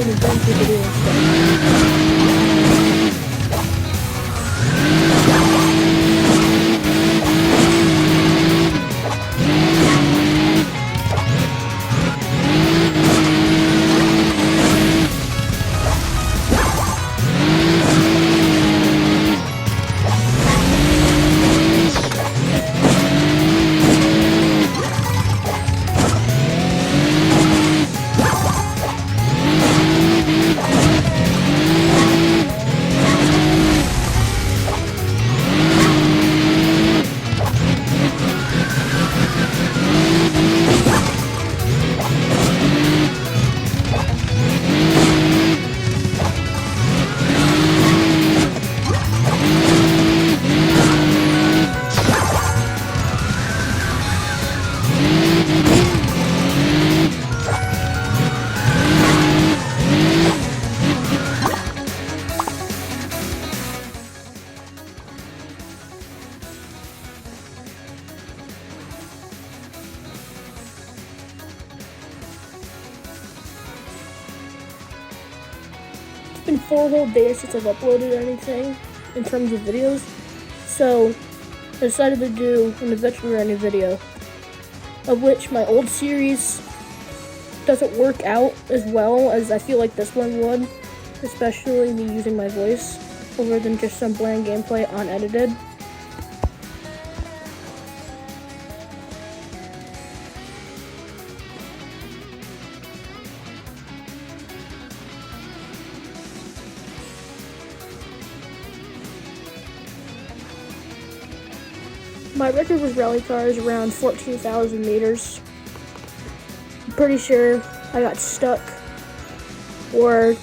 an adventure video instead. It's been 4 whole days since I've uploaded anything in terms of videos, so I decided to do an adventure running video, of which my old series doesn't work out as well as I feel like this one would, especially me using my voice over than just some bland gameplay unedited. My record with rally cars around 14,000 meters. I'm pretty sure I got stuck or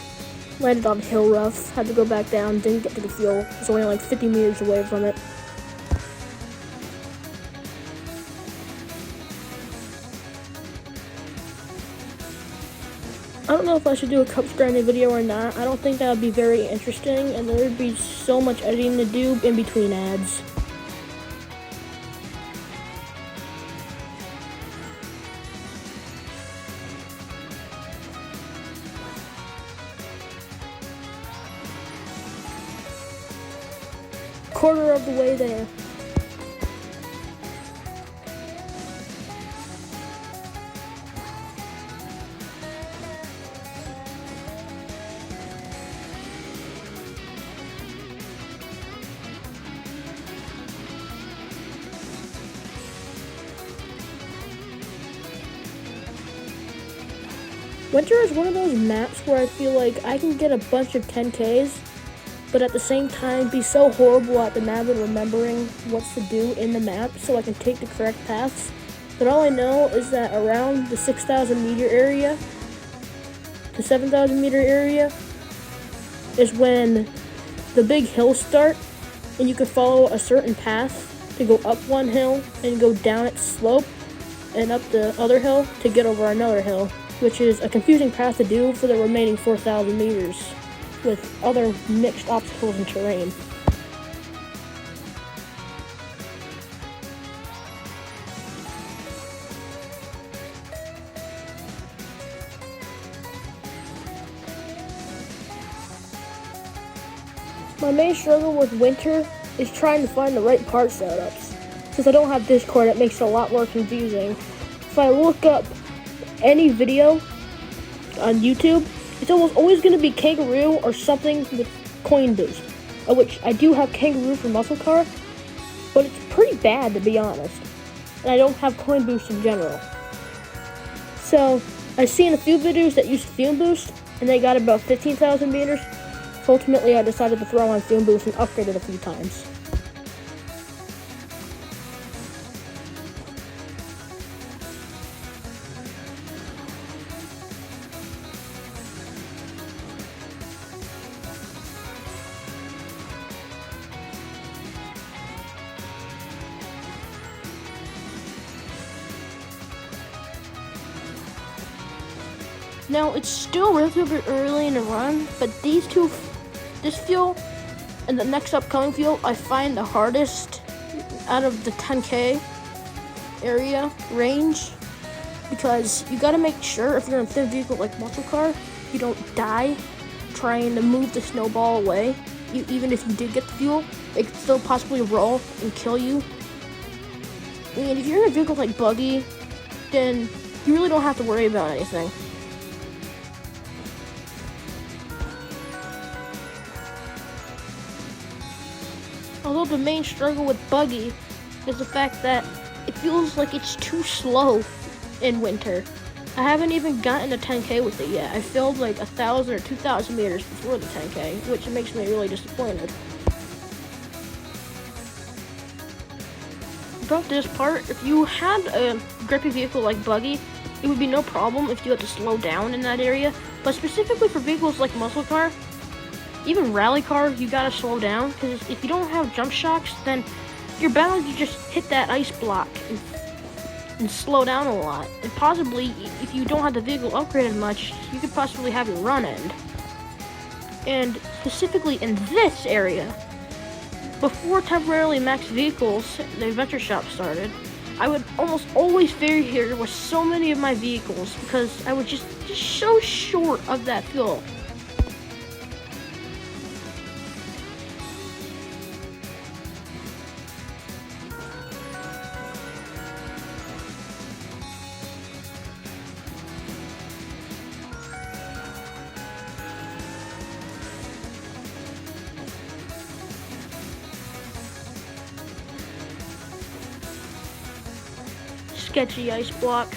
landed on hill rough, had to go back down, didn't get to the fuel. I was only like 50 meters away from it. I don't know if I should do a cups grinding video or not. I don't think that would be very interesting, and there would be so much editing to do in between ads. Quarter of the way there. Winter is one of those maps where I feel like I can get a bunch of 10Ks, but at the same time be so horrible at the map and remembering what to do in the map so I can take the correct paths. But all I know is that around the 6,000 meter area, the 7,000 meter area, is when the big hills start, and you can follow a certain path to go up one hill and go down its slope and up the other hill to get over another hill, which is a confusing path to do for the remaining 4,000 meters. With other mixed obstacles and terrain. My main struggle with winter is trying to find the right part setups. Since I don't have Discord, it makes it a lot more confusing. If I look up any video on YouTube, it's almost always going to be Kangaroo or something with coin boost, of which I do have Kangaroo for muscle car, but it's pretty bad to be honest, and I don't have coin boost in general. So I've seen a few videos that used fume boost, and they got about 15,000 meters, so ultimately I decided to throw on fume boost and upgrade it a few times. Now, it's still relatively early in the run, but this fuel and the next upcoming fuel, I find the hardest out of the 10K area range, because you gotta make sure if you're in a thin vehicle like muscle car you don't die trying to move the snowball away. Even if you did get the fuel, it could still possibly roll and kill you. I mean, if you're in a vehicle like Buggy, then you really don't have to worry about anything. Although the main struggle with Buggy is the fact that it feels like it's too slow in winter. I haven't even gotten a 10K with it yet. I filled like 1,000 or 2,000 meters before the 10K, which makes me really disappointed. About this part, if you had a grippy vehicle like Buggy, it would be no problem if you had to slow down in that area. But specifically for vehicles like Muscle Car, even Rally Car, you gotta slow down, because if you don't have jump shocks, then you're bound to just hit that ice block and slow down a lot. And possibly, if you don't have the vehicle upgraded much, you could possibly have your run end. And specifically in this area, before temporarily maxed vehicles, the adventure shop started, I would almost always fail here with so many of my vehicles because I was just so short of that fuel. Sketchy ice block.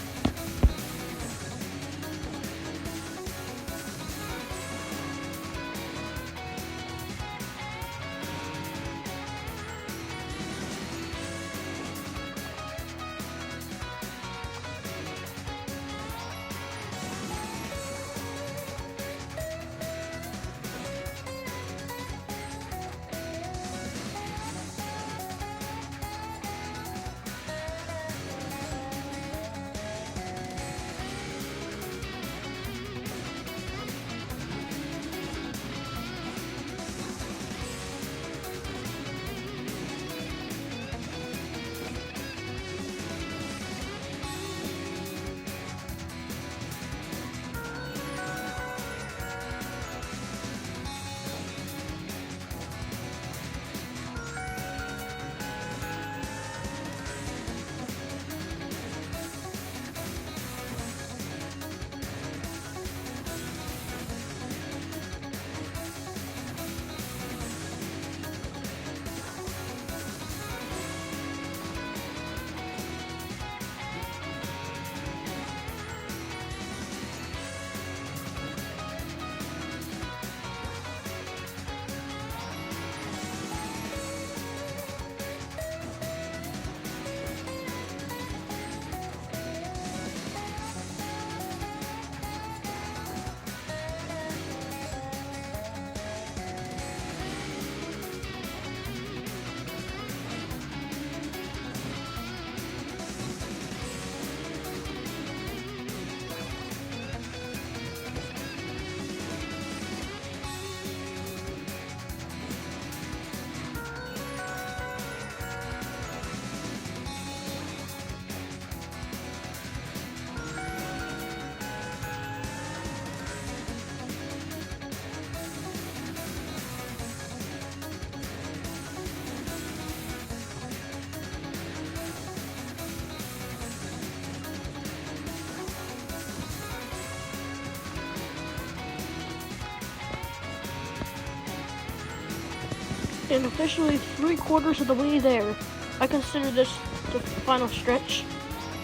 And officially 3/4 of the way there. I consider this the final stretch,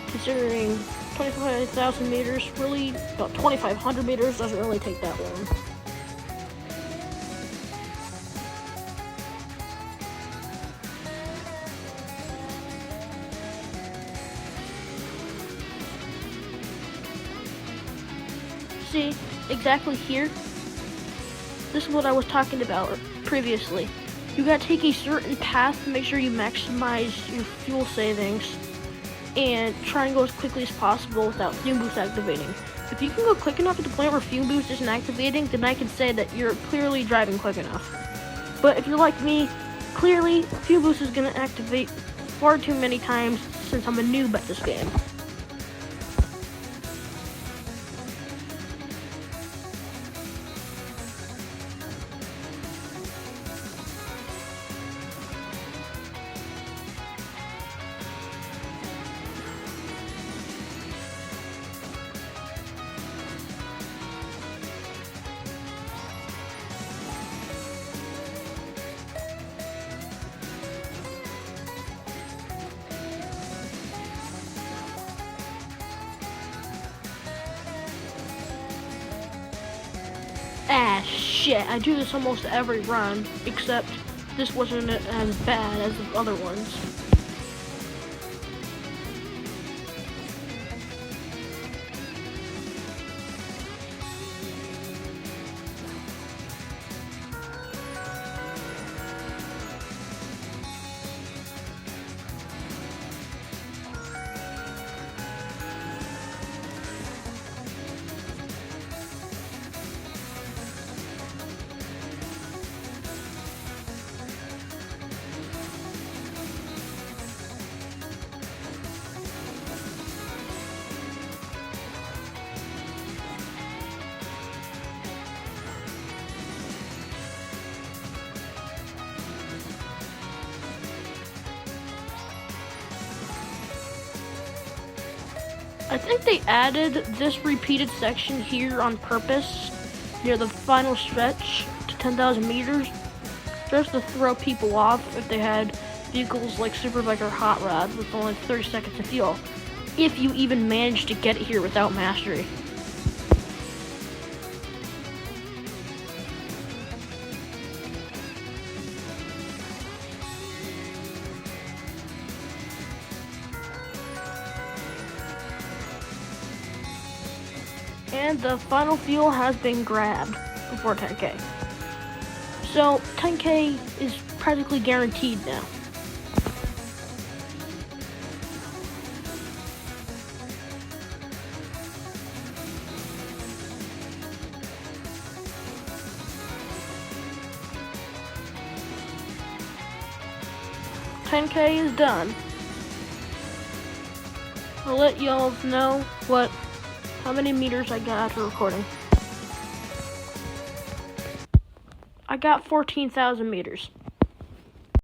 considering 25,000 meters, really, about 2,500 meters doesn't really take that long. See, exactly here, this is what I was talking about previously. You gotta take a certain path to make sure you maximize your fuel savings and try and go as quickly as possible without fume boost activating. If you can go quick enough at the point where fume boost isn't activating, then I can say that you're clearly driving quick enough. But if you're like me, clearly fume boost is gonna activate far too many times since I'm a noob at this game. shit, I do this almost every run, except this wasn't as bad as the other ones. I think they added this repeated section here on purpose, near the final stretch to 10,000 meters, just to throw people off if they had vehicles like Superbike or Hot Rod with only 30 seconds to fuel, if you even managed to get here without mastery. And the final fuel has been grabbed before 10K. So 10K is practically guaranteed now. $10K is done. I'll let y'all know how many meters I got after recording. I got 14,000 meters.